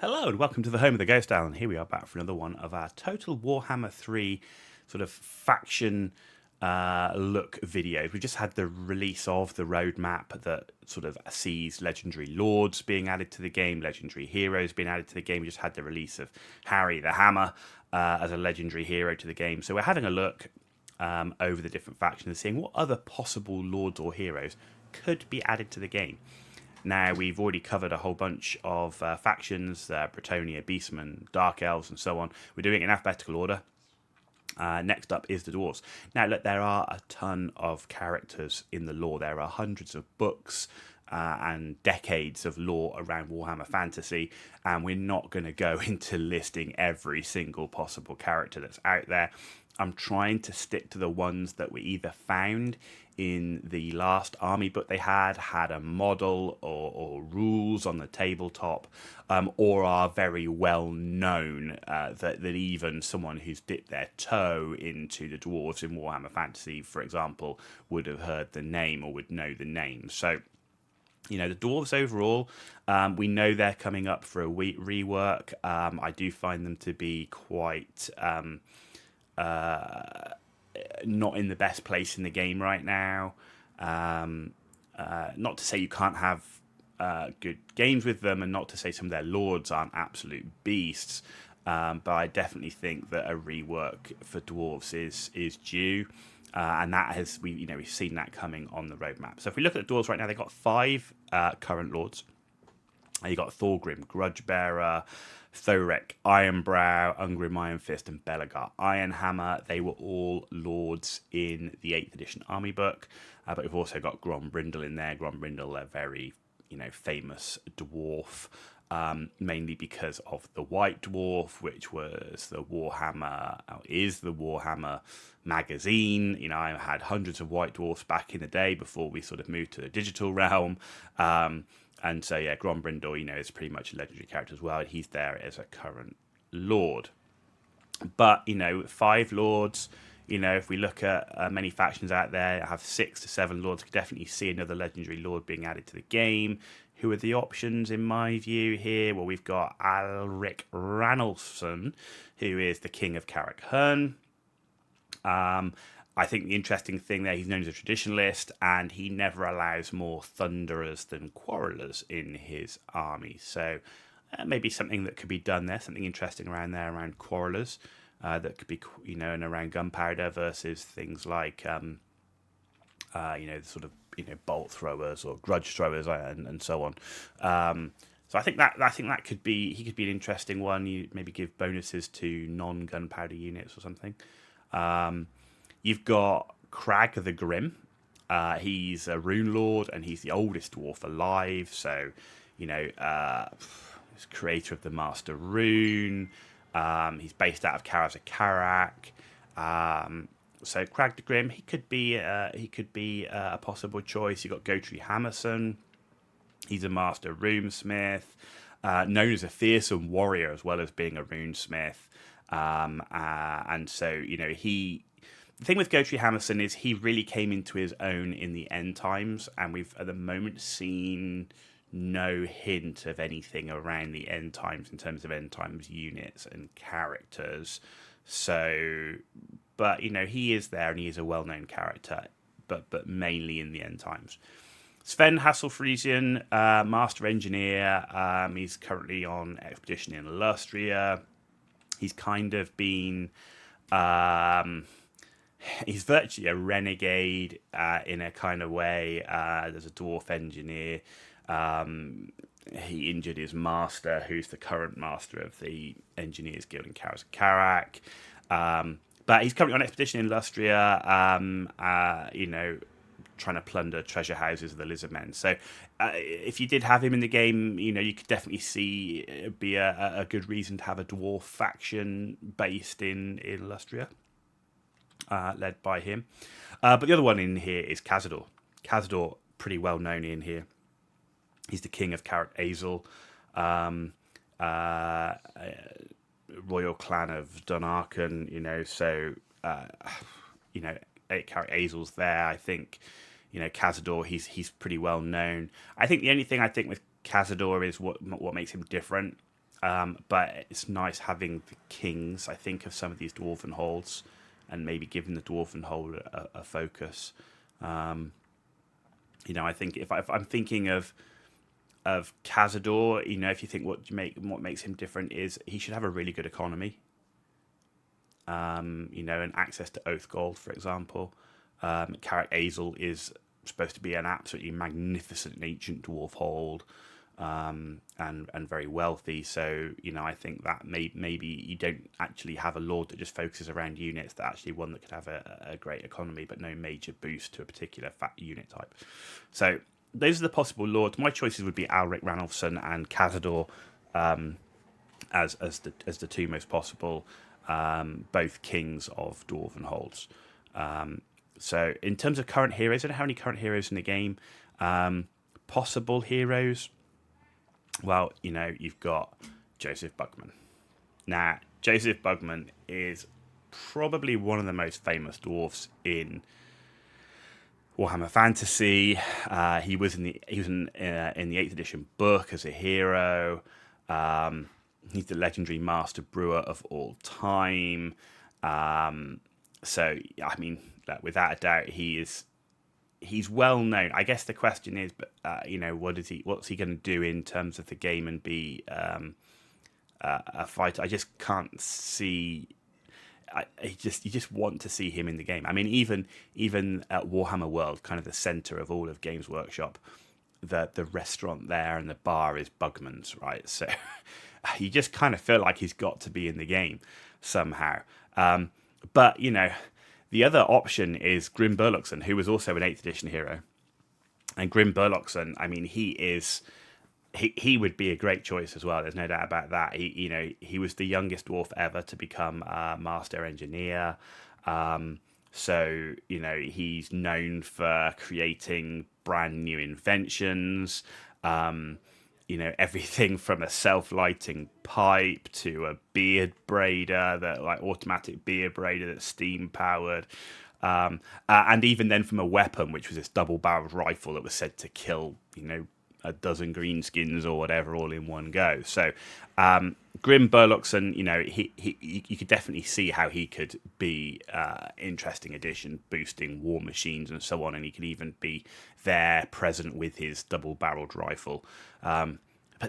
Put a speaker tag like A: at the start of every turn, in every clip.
A: Hello and welcome to the home of the Ghost Owl. And here we are back for another one of our Total Warhammer 3 sort of faction look videos. We just had the release of the roadmap that sort of sees legendary lords being added to the game, legendary heroes being added to the game. We just had the release of Harry the Hammer as a legendary hero to the game. So we're having a look over the different factions and seeing what other possible lords or heroes could be added to the game. Now, we've already covered a whole bunch of factions, Bretonnia, Beastmen, Dark Elves, and so on. We're doing it in alphabetical order. Next up is the Dwarfs. Now, look, there are a ton of characters in the lore. There are hundreds of books and decades of lore around Warhammer Fantasy, and we're not going to go into listing every single possible character that's out there. I'm trying to stick to the ones that we either found in the last army book they had a model or rules on the tabletop, or are very well known, that even someone who's dipped their toe into the dwarves in Warhammer Fantasy, for example, would have heard the name or would know the name. So, you know, the dwarves overall, we know they're coming up for a rework. I do find them to be quite not in the best place in the game right now. Not to say you can't have good games with them, and not to say some of their lords aren't absolute beasts, but I definitely think that a rework for dwarves is due, and that we've seen that coming on the roadmap. So if we look at the dwarves right now, they've got 5 current lords. You got Thorgrim, Grudgebearer, Thorek, Ironbrow, Ungrim Iron Fist, and Belagar Ironhammer. They were all lords in the 8th edition army book, but we've also got Grombrindle in there. Grombrindle, a very famous dwarf, mainly because of the White Dwarf, which was the Warhammer, is the Warhammer magazine. I had hundreds of White Dwarfs back in the day before we sort of moved to the digital realm. And so, yeah, Grombrindle, is pretty much a legendary character as well. He's there as a current lord. But, 5 lords, if we look at many factions out there, I have 6 to 7 lords. Could definitely see another legendary lord being added to the game. Who are the options, in my view, here? Well, we've got Alric Ranulfson, who is the King of Carrick-Herne. I think the interesting thing there, he's known as a traditionalist, and he never allows more thunderers than quarrelers in his army. So maybe something that could be done there, something interesting around there, around quarrelers, that could be, and around gunpowder versus things like, sort of, bolt throwers or grudge throwers and so on. So I think that could be, he could be an interesting one. You maybe give bonuses to non-gunpowder units or something. You've got Crag the Grim. He's a rune lord, and he's the oldest dwarf alive. So, he's creator of the Master Rune. He's based out of Karaz-a-Karak. So Crag the Grim, he could be a possible choice. You've got Gotri Hammerson. He's a Master Runesmith, known as a fearsome warrior as well as being a runesmith. And so, the thing with Gotri Hammerson is he really came into his own in the end times, and we've at the moment seen no hint of anything around the end times in terms of end times units and characters. So, but he is there, and he is a well-known character, but mainly in the end times. Sven Hasselfriesian, Master Engineer. He's currently on expedition in Illustria. He's kind of been. He's virtually a renegade in a kind of way. There's a dwarf engineer. He injured his master, who's the current master of the Engineers Guild in Karaz-a-Karak. But he's currently on expedition in Illustria, trying to plunder treasure houses of the Lizardmen. So if you did have him in the game, you could definitely see it'd be a good reason to have a dwarf faction based in Illustria. Led by him. But the other one in here is Cazador. Cazador, pretty well known in here. He's the king of Carrick-Azel, royal clan of Dunarken, so, Carrick-Azel's there. I think, Cazador, he's pretty well known. I think the only thing with Cazador is what makes him different. But it's nice having the kings, I think, of some of these dwarven holds, and maybe giving the dwarven hold a focus. I think if I'm thinking of Cazador, if you think what makes him different is he should have a really good economy. And access to Oath Gold, for example. Carrick Azel is supposed to be an absolutely magnificent ancient dwarf hold, and very wealthy. So I think that maybe you don't actually have a lord that just focuses around units. That actually one that could have a great economy, but no major boost to a particular fat unit type. So those are the possible lords. My choices would be Alric Ranulfson and Cazador, as the two most possible. Both kings of dwarven holds. So in terms of current heroes, I don't know how many current heroes in the game. Possible heroes. Well, you've got Joseph Bugman. Now, Joseph Bugman is probably one of the most famous dwarfs in Warhammer Fantasy. He was in the 8th edition book as a hero. He's the legendary master brewer of all time. So, I mean, without a doubt, he's well known. I guess the question is, what's he going to do in terms of the game and be a fighter? I just can't see. You just want to see him in the game. I mean, even at Warhammer World, kind of the center of all of Games Workshop, the restaurant there and the bar is Bugman's, right? So you just kind of feel like he's got to be in the game somehow. But the other option is Grim Burloxon, who was also an 8th edition hero. And Grim Burloxon, I mean, he would be a great choice as well. There's no doubt about that. He was the youngest dwarf ever to become a master engineer. So he's known for creating brand new inventions. Everything from a self-lighting pipe to a beard braider, automatic beard braider that's steam powered. And even then from a weapon, which was this double-barreled rifle that was said to kill, a dozen greenskins or whatever all in one go. So Grim Burloxon, you could definitely see how he could be interesting addition, boosting war machines and so on, and he could even be there present with his double-barreled rifle. But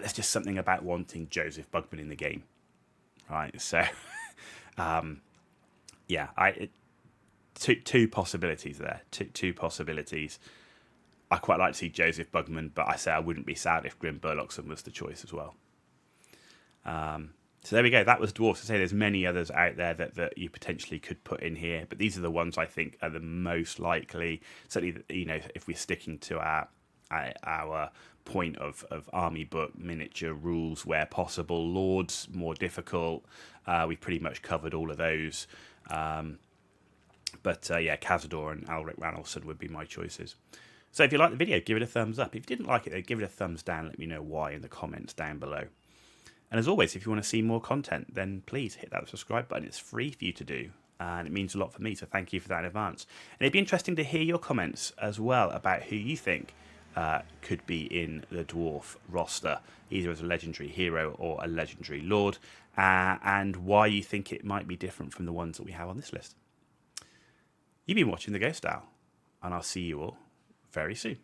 A: there's just something about wanting Joseph Bugman in the game, right? So two possibilities there. Two possibilities. I quite like to see Joseph Bugman, but I wouldn't be sad if Grim Burloxon was the choice as well. So there we go. That was Dwarfs. I say there's many others out there that you potentially could put in here, but these are the ones I think are the most likely. Certainly, if we're sticking to our point of army book miniature rules where possible, lords more difficult. We've pretty much covered all of those. But Cazador and Alric Ranulfson would be my choices. So if you liked the video, give it a thumbs up. If you didn't like it, though, give it a thumbs down. Let me know why in the comments down below. And as always, if you want to see more content, then please hit that subscribe button. It's free for you to do, and it means a lot for me, so thank you for that in advance. And it'd be interesting to hear your comments as well about who you think could be in the Dwarf roster, either as a legendary hero or a legendary lord, and why you think it might be different from the ones that we have on this list. You've been watching The Ghost Owl, and I'll see you all very soon.